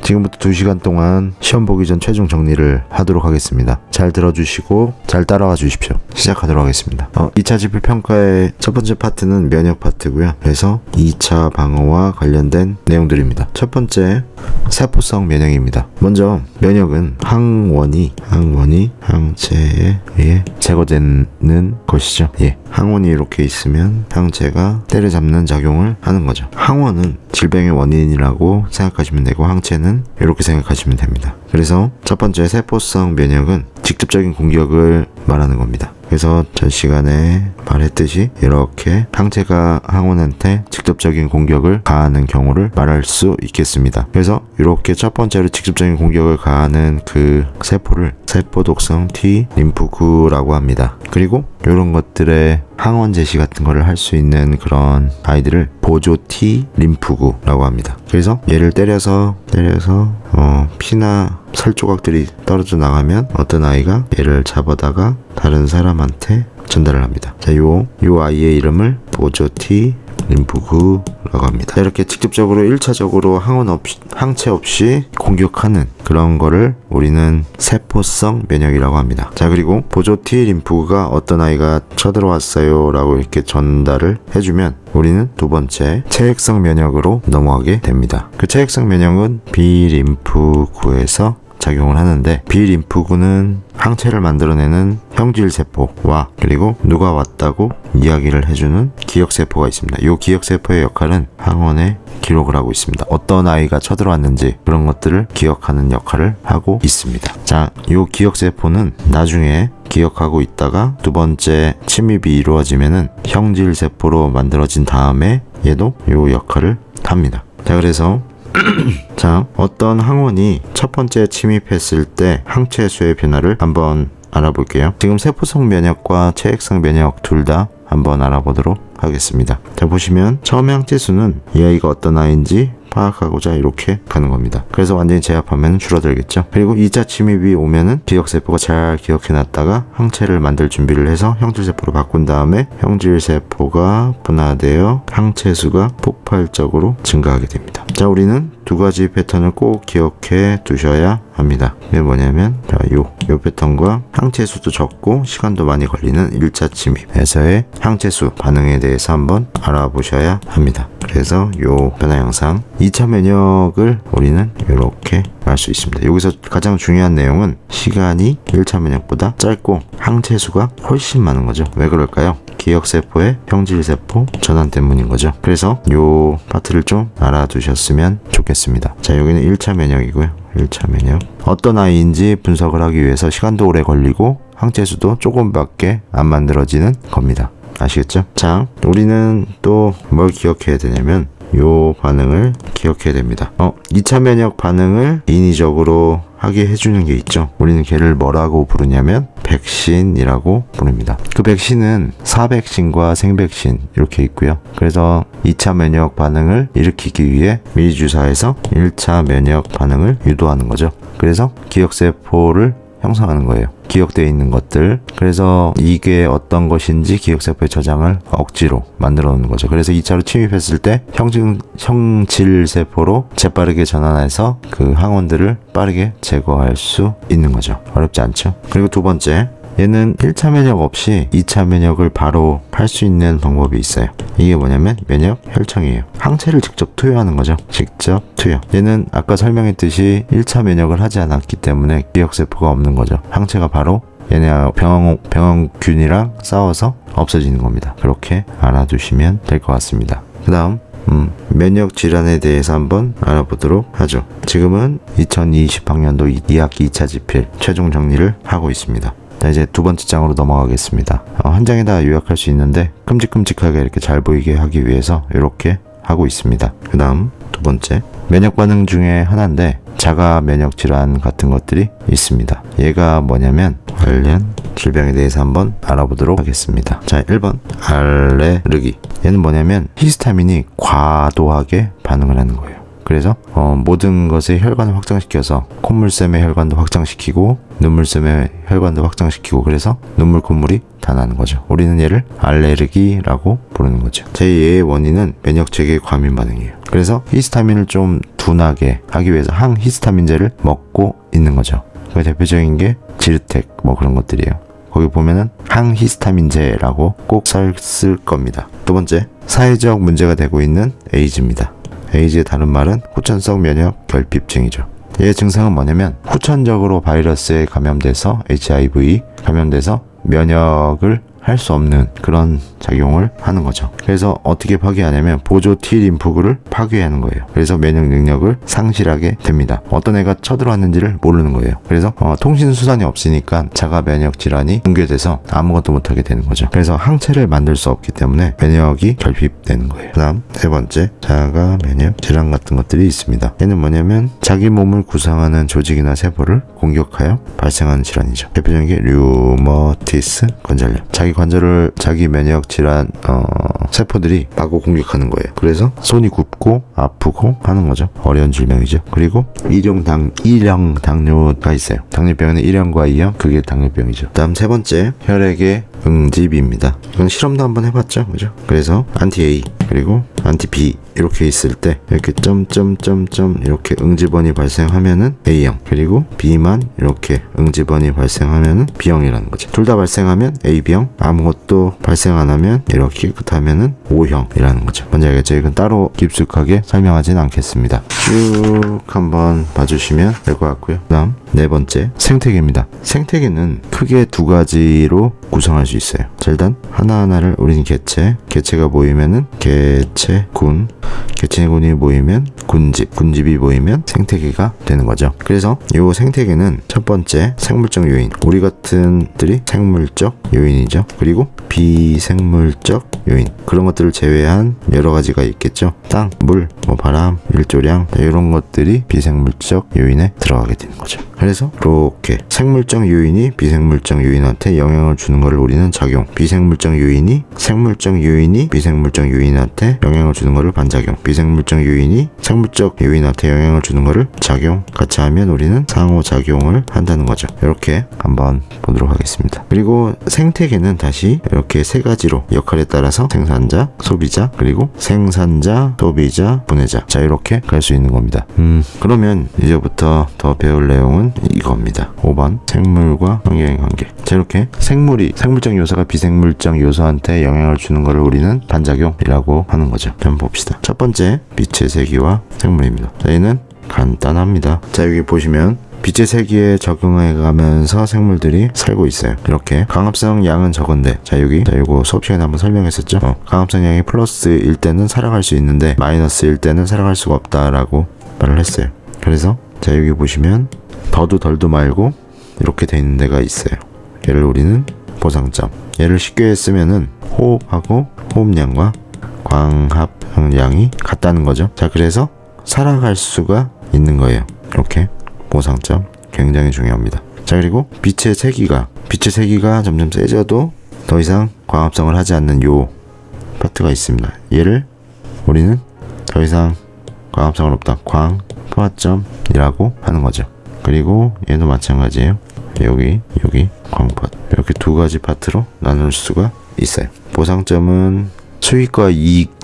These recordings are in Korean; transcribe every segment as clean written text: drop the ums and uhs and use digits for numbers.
지금부터 2시간 동안 시험 보기 전 최종 정리를 하도록 하겠습니다. 잘 들어주시고 잘 따라와 주십시오. 시작하도록 하겠습니다. 2차 지필 평가의 첫 번째 파트는 면역 파트고요. 그래서 2차 방어와 관련된 내용들입니다. 첫 번째, 세포성 면역입니다. 먼저 면역은 항원이 항체에 의해 제거되는 것이죠. 항원이 이렇게 있으면 항체가 때려잡는 작용을 하는 거죠. 항원은 질병의 원인이라고 생각하시면 되고, 항체는 이렇게 생각하시면 됩니다. 그래서 첫 번째 세포성 면역은 직접적인 공격을 말하는 겁니다. 그래서 전 시간에 말했듯이 이렇게 항체가 항원한테 직접적인 공격을 가하는 경우를 말할 수 있겠습니다. 그래서 이렇게 첫 번째로 직접적인 공격을 가하는 그 세포를 세포독성 T 림프구라고 합니다. 그리고 이런 것들의 항원 제시 같은 거를 할 수 있는 그런 아이들을 보조 T 림프구라고 합니다. 그래서 얘를 때려서 피나 살 조각들이 떨어져 나가면 어떤 아이가 얘를 잡아다가 다른 사람한테 전달을 합니다. 자, 요 아이의 이름을 보조 T 림프구라고 합니다. 자, 이렇게 직접적으로 1차적으로 항체 없이 공격하는 그런 거를 우리는 세포성 면역이라고 합니다. 자, 그리고 보조 T 림프구가 어떤 아이가 쳐들어왔어요 라고 이렇게 전달을 해주면 우리는 두 번째 체액성 면역으로 넘어가게 됩니다. 그 체액성 면역은 B림프구에서 작용을 하는데, B림프구는 항체를 만들어내는 형질세포와 그리고 누가 왔다고 이야기를 해주는 기억세포가 있습니다. 이 기억세포의 역할은 항원에 기록을 하고 있습니다. 어떤 아이가 쳐들어왔는지 그런 것들을 기억하는 역할을 하고 있습니다. 자, 이 기억세포는 나중에 기억하고 있다가 두 번째 침입이 이루어지면은 형질세포로 만들어진 다음에 얘도 이 역할을 합니다. 자, 그래서 자, 어떤 항원이 첫 번째 침입했을 때 항체 수의 변화를 한번 알아볼게요. 지금 세포성 면역과 체액성 면역 둘 다 한번 알아보도록 하겠습니다. 자, 보시면 처음에 항체 수는 이 아이가 어떤 아이인지 파악하고자 이렇게 가는 겁니다. 그래서 완전히 제압하면 줄어들겠죠. 그리고 2차 침입이 오면은 기억세포가 잘 기억해놨다가 항체를 만들 준비를 해서 형질세포로 바꾼 다음에 형질세포가 분화되어 항체 수가 폭발적으로 증가하게 됩니다. 자, 우리는 두 가지 패턴을 꼭 기억해 두셔야 합니다. 이게 뭐냐면, 자, 요 패턴과 항체 수도 적고 시간도 많이 걸리는 1차 침입에서의 항체 수 반응에 대해서 한번 알아보셔야 합니다. 그래서 요 변화 영상 2차 면역을 우리는 이렇게 알 수 있습니다. 여기서 가장 중요한 내용은 시간이 1차 면역보다 짧고 항체 수가 훨씬 많은 거죠. 왜 그럴까요? 기억세포의 형질세포 전환 때문인 거죠. 그래서 요 파트를 좀 알아두셨으면 좋겠습니다. 자, 여기는 1차 면역이고요. 1차 면역. 어떤 아이인지 분석을 하기 위해서 시간도 오래 걸리고 항체 수도 조금밖에 안 만들어지는 겁니다. 아시겠죠? 자, 우리는 또 뭘 기억해야 되냐면 요 반응을 기억해야 됩니다. 2차 면역 반응을 인위적으로 하게 해주는 게 있죠. 우리는 걔를 뭐라고 부르냐면 백신이라고 부릅니다. 그 백신은 사백신과 생백신 이렇게 있고요. 그래서 2차 면역 반응을 일으키기 위해 미리 주사해서 1차 면역 반응을 유도하는 거죠. 그래서 기억세포를 형성하는 거예요. 기억되어 있는 것들. 그래서 이게 어떤 것인지 기억세포의 저장을 억지로 만들어 놓는 거죠. 그래서 2차로 침입했을 때 형질세포로 재빠르게 전환해서 그 항원들을 빠르게 제거할 수 있는 거죠. 어렵지 않죠? 그리고 두 번째, 얘는 1차 면역 없이 2차 면역을 바로 할 수 있는 방법이 있어요. 이게 뭐냐면 면역 혈청이에요. 항체를 직접 투여하는 거죠. 직접 투여. 얘는 아까 설명했듯이 1차 면역을 하지 않았기 때문에 기억세포가 없는 거죠. 항체가 바로 얘네 병원균이랑 싸워서 없어지는 겁니다. 그렇게 알아두시면 될 것 같습니다. 그 다음 면역 질환에 대해서 한번 알아보도록 하죠. 지금은 2020학년도 2학기 2차 지필 최종 정리를 하고 있습니다. 자, 이제 두 번째 장으로 넘어가겠습니다. 한 장에 다 요약할 수 있는데 큼직큼직하게 이렇게 잘 보이게 하기 위해서 이렇게 하고 있습니다. 그 다음 두 번째, 면역 반응 중에 하나인데 자가 면역 질환 같은 것들이 있습니다. 얘가 뭐냐면 관련 질병에 대해서 한번 알아보도록 하겠습니다. 자, 1번 알레르기. 얘는 뭐냐면 히스타민이 과도하게 반응을 하는 거예요. 그래서 모든 것의 혈관을 확장시켜서 콧물샘의 혈관도 확장시키고 눈물샘의 혈관도 확장시키고, 그래서 눈물 콧물이 다 나는 거죠. 우리는 얘를 알레르기라고 부르는 거죠. 제 얘의 원인은 면역체계 과민 반응이에요. 그래서 히스타민을 좀 둔하게 하기 위해서 항히스타민제를 먹고 있는 거죠. 그 대표적인 게 지르텍 뭐 그런 것들이에요. 거기 보면은 항히스타민제라고 꼭 쓸 겁니다. 두 번째, 사회적 문제가 되고 있는 에이즈입니다. 에이즈의 다른 말은 후천성 면역 결핍증이죠. 얘의 증상은 뭐냐면 후천적으로 바이러스에 감염돼서 HIV 감염돼서 면역을 할 수 없는 그런 작용을 하는 거죠. 그래서 어떻게 파괴하냐면 보조 T 림프구를 파괴하는 거예요. 그래서 면역 능력을 상실하게 됩니다. 어떤 애가 쳐들어왔는지를 모르는 거예요. 그래서 통신 수단이 없으니까 자가 면역 질환이 붕괴돼서 아무것도 못하게 되는 거죠. 그래서 항체를 만들 수 없기 때문에 면역이 결핍되는 거예요. 그 다음 세 번째, 자가 면역 질환 같은 것들이 있습니다. 얘는 뭐냐면 자기 몸을 구성하는 조직이나 세포를 공격하여 발생하는 질환이죠. 대표적인 게 류머티스 관절염. 자기 면역 질환 세포들이 마구 공격하는 거예요. 그래서 손이 굽고 아프고 하는 거죠. 어려운 질병이죠. 그리고 일형 당뇨가 있어요. 당뇨병에는 1형과 2형, 그게 당뇨병이죠. 다음 세 번째, 혈액의 응집입니다. 이건 실험도 한번 해봤죠, 그죠? 그래서 안티 A 그리고 안티 B 이렇게 있을 때 이렇게 점점점점 이렇게 응집원이 발생하면은 A형, 그리고 B만 이렇게 응집원이 발생하면은 B형이라는 거죠. 둘 다 발생하면 AB형, 아무것도 발생 안 하면 이렇게 깨끗하면은 O형이라는 거죠. 뭔지 알겠죠? 이건 따로 깊숙하게 설명하진 않겠습니다. 쭉 한번 봐주시면 될 것 같고요. 그다음 네 번째, 생태계입니다. 생태계는 크게 두 가지로 구성할 수 있어요. 자, 일단 하나하나를 우리는 개체가 모이면은 개체군, 개체군이 모이면 군집, 군집이 모이면 생태계가 되는 거죠. 그래서 이 생태계는 첫 번째, 생물적 요인, 우리 같은 들이 생물적 요인이죠. 그리고 비생물적 요인, 그런 것들을 제외한 여러 가지가 있겠죠. 땅, 물, 바람, 일조량, 이런 것들이 비생물적 요인에 들어가게 되는 거죠. 그래서 이렇게 생물적 요인이 비생물적 요인한테 영향을 주는 것을 우리는 작용, 비생물적 요인이 생물적 요인이 비생물적 요인한테 영향을 주는 것을 반작용, 비생물적 요인이 생물적 요인한테 영향을 주는 것을 작용, 같이 하면 우리는 상호작용을 한다는 거죠. 이렇게 한번 보도록 하겠습니다. 그리고 생태계는 다시 이렇게 세 가지로 역할에 따라서 생산자, 소비자, 그리고 생산자, 소비자, 분해자, 자 이렇게 갈 수 있는 겁니다. 그러면 이제부터 더 배울 내용은 이겁니다. 5번, 생물과 환경의 관계. 자, 이렇게 생물적 요소가 비생물적 요소한테 영향을 주는 것을 우리는 반작용이라고 하는 거죠. 한번 봅시다. 첫 번째, 빛의 세기와 생물입니다. 자, 얘는 간단합니다. 자, 여기 보시면 빛의 세기에 적응해가면서 생물들이 살고 있어요. 이렇게 강합성 양은 적은데, 자 이거 수업 시간에 한번 설명했었죠. 강합성 양이 플러스일 때는 살아갈 수 있는데 마이너스일 때는 살아갈 수가 없다라고 말을 했어요. 그래서 자 여기 보시면 더도 덜도 말고 이렇게 돼 있는 데가 있어요. 얘를 우리는 보상점, 얘를 쉽게 쓰면은 호흡하고 호흡량과 광합성량이 같다는 거죠. 자, 그래서 살아갈 수가 있는 거예요. 이렇게 보상점 굉장히 중요합니다. 자, 그리고 빛의 세기가 점점 세져도 더 이상 광합성을 하지 않는 요 파트가 있습니다. 얘를 우리는 더 이상 광합성은 없다, 광포화점이라고 하는 거죠. 그리고 얘도 마찬가지예요. 여기 광포화, 이렇게 두 가지 파트로 나눌 수가 있어요. 보상점은 수익과 이익,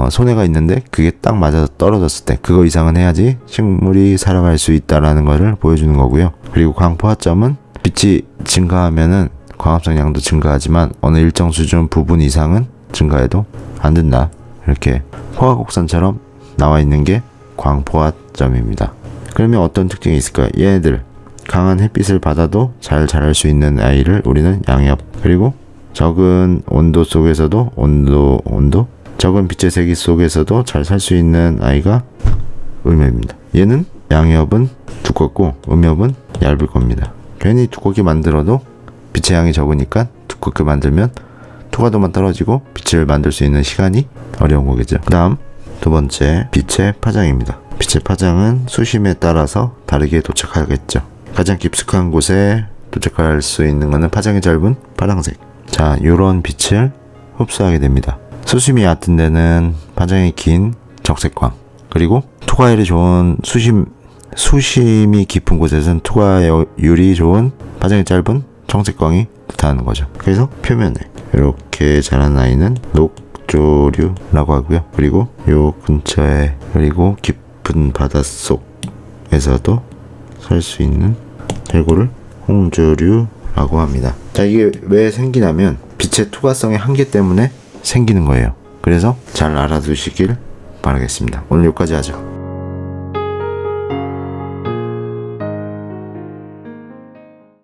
손해가 있는데 그게 딱 맞아서 떨어졌을 때 그거 이상은 해야지 식물이 살아갈 수 있다라는 것을 보여주는 거고요. 그리고 광포화점은 빛이 증가하면은 광합성량도 증가하지만 어느 일정 수준 부분 이상은 증가해도 안 된다, 이렇게 포화곡선처럼 나와 있는 게 광포화점입니다. 그러면 어떤 특징이 있을까요? 얘네들 강한 햇빛을 받아도 잘 자랄 수 있는 아이를 우리는 양엽, 그리고 적은 온도 속에서도 적은 빛의 세기 속에서도 잘 살 수 있는 아이가 음엽입니다. 얘는 양엽은 두껍고 음엽은 얇을 겁니다. 괜히 두껍게 만들어도 빛의 양이 적으니까 두껍게 만들면 토과도만 떨어지고 빛을 만들 수 있는 시간이 어려운 거겠죠. 그 다음 두 번째, 빛의 파장입니다. 빛의 파장은 수심에 따라서 다르게 도착하겠죠. 가장 깊숙한 곳에 도착할 수 있는 것은 파장이 짧은 파란색. 자, 요런 빛을 흡수하게 됩니다. 수심이 얕은 데는 파장이 긴 적색광, 그리고 토과율이 좋은 수심이 깊은 곳에서는 토과율이 좋은 파장이 짧은 청색광이 나타나는 거죠. 그래서 표면에 이렇게 자란 아이는 녹조류라고 하고요. 그리고 요 근처에, 그리고 깊은 깊은 바닷속에서도 살 수 있는 해골을 홍조류라고 합니다. 자, 이게 왜 생기냐면 빛의 투과성의 한계 때문에 생기는 거예요. 그래서 잘 알아두시길 바라겠습니다. 오늘 여기까지 하죠.